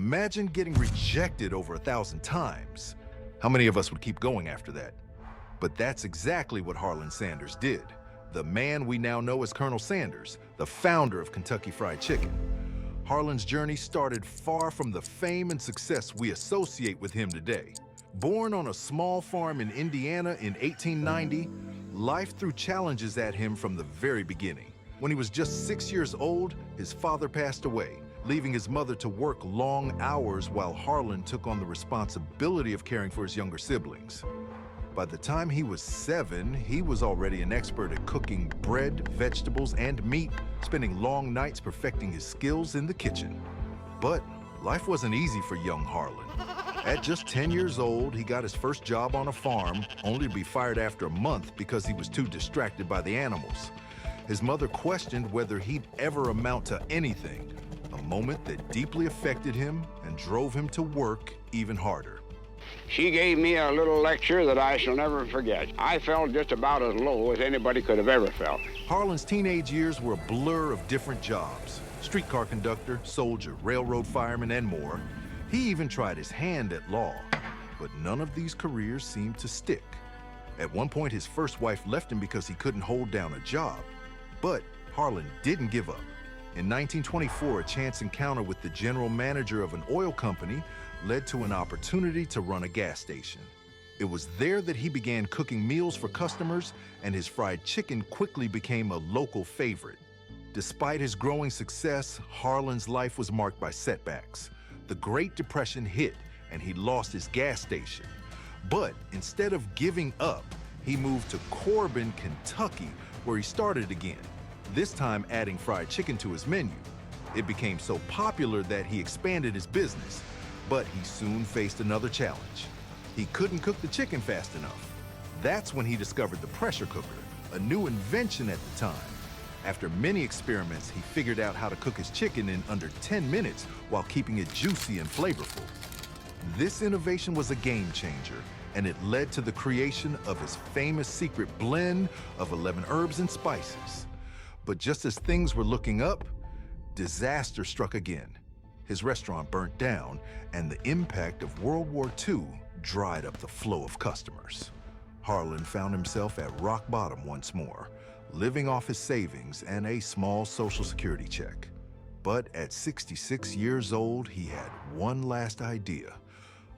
Imagine getting rejected over 1,000 times. How many of us would keep going after that? But that's exactly what Harland Sanders did. The man we now know as Colonel Sanders, the founder of Kentucky Fried Chicken. Harland's journey started far from the fame and success we associate with him today. Born on a small farm in Indiana in 1890, life threw challenges at him from the very beginning. When he was just 6 years old, his father passed away, leaving his mother to work long hours while Harland took on the responsibility of caring for his younger siblings. By the time he was 7, he was already an expert at cooking bread, vegetables, and meat, spending long nights perfecting his skills in the kitchen. But life wasn't easy for young Harland. At just 10 years old, he got his first job on a farm, only to be fired after a month because he was too distracted by the animals. His mother questioned whether he'd ever amount to anything, a moment that deeply affected him and drove him to work even harder. She gave me a little lecture that I shall never forget. I felt just about as low as anybody could have ever felt. Harland's teenage years were a blur of different jobs: streetcar conductor, soldier, railroad fireman, and more. He even tried his hand at law, but none of these careers seemed to stick. At one point, his first wife left him because he couldn't hold down a job. But Harland didn't give up. In 1924, a chance encounter with the general manager of an oil company led to an opportunity to run a gas station. It was there that he began cooking meals for customers, and his fried chicken quickly became a local favorite. Despite his growing success, Harland's life was marked by setbacks. The Great Depression hit, and he lost his gas station. But instead of giving up, he moved to Corbin, Kentucky, where he started again, this time adding fried chicken to his menu. It became so popular that he expanded his business. But he soon faced another challenge. He couldn't cook the chicken fast enough. That's when he discovered the pressure cooker, a new invention at the time. After many experiments, he figured out how to cook his chicken in under 10 minutes while keeping it juicy and flavorful. This innovation was a game changer, and it led to the creation of his famous secret blend of 11 herbs and spices. But just as things were looking up, disaster struck again. His restaurant burnt down, and the impact of World War II dried up the flow of customers. Harland found himself at rock bottom once more, living off his savings and a small Social Security check. But at 66 years old, he had one last idea: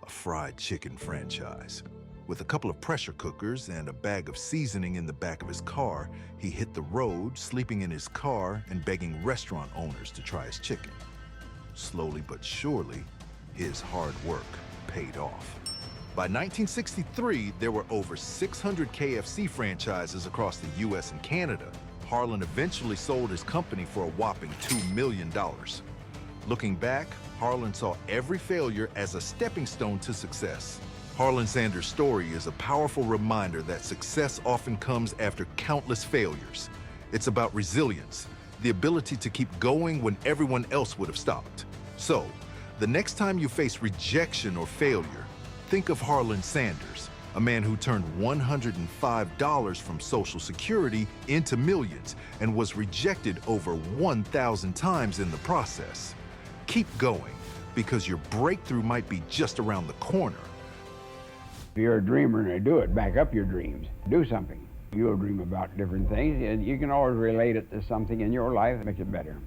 a fried chicken franchise. With a couple of pressure cookers and a bag of seasoning in the back of his car, he hit the road, sleeping in his car and begging restaurant owners to try his chicken. Slowly but surely, his hard work paid off. By 1963, there were over 600 KFC franchises across the US and Canada. Harland eventually sold his company for a whopping $2 million. Looking back, Harland saw every failure as a stepping stone to success. Harland Sanders' story is a powerful reminder that success often comes after countless failures. It's about resilience, the ability to keep going when everyone else would have stopped. So, the next time you face rejection or failure, think of Harland Sanders, a man who turned $105 from Social Security into millions and was rejected over 1,000 times in the process. Keep going, because your breakthrough might be just around the corner. If you're a dreamer and do it, back up your dreams. Do something. You'll dream about different things, and you can always relate it to something in your life that makes it better.